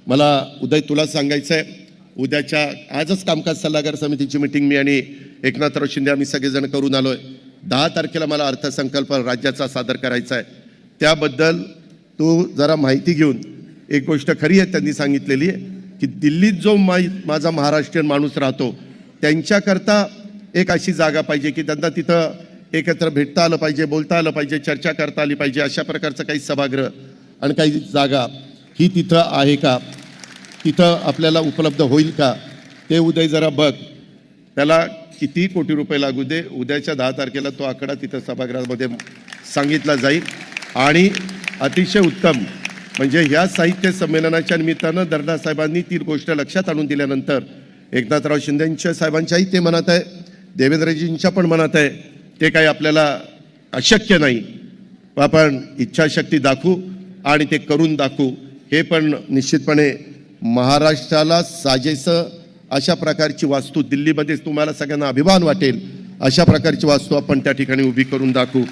मला उदय तुला सांगायचं आहे, उद्याच्या आजच कामकाज सल्लागार समितीची मीटिंग मी आणि एकनाथराव शिंदे आम्ही सगळेजण करून आलोय. 10 तारखेला मला अर्थसंकल्प राज्याचा सादर करायचा आहे. त्याबद्दल तू जरा माहिती घेऊन, एक गोष्ट खरी आहे त्यांनी सांगितलेली आहे की दिल्लीत जो माझा महाराष्ट्रीयन माणूस राहतो त्यांच्याकरता एक अशी जागा पाहिजे की त्यांना तिथं एकत्र भेटता आलं पाहिजे, बोलता आलं पाहिजे, चर्चा करता आली पाहिजे. अशा प्रकारचं काही सभागृह आणि काही जागा ही तिथं आहे का, तिथं आपल्याला उपलब्ध होईल का, ते उदय जरा बघ. त्याला किती कोटी रुपये लागू दे, उद्याच्या 10 तारखेला तो आकडा तिथं सभागृहामध्ये सांगितला जाईल. आणि अतिशय उत्तम म्हणजे ह्या साहित्य संमेलनाच्या निमित्तानं दर्डा साहेबांनी ती गोष्ट लक्षात आणून दिल्यानंतर एकनाथराव शिंदेंच्या साहेबांच्याही ते मनात आहे, देवेंद्रजींच्या पण मनात आहे, ते काही आपल्याला अशक्य नाही. आपण इच्छाशक्ती दाखवू आणि ते करून दाखवू. हे पण निश्चितपणे महाराष्ट्राला साजेसं अशा प्रकारची वास्तू दिल्लीमध्ये तुम्हाला सगळ्यांना अभिमान वाटेल अशा प्रकारची वास्तू आपण त्या ठिकाणी उभी करून दाखवू.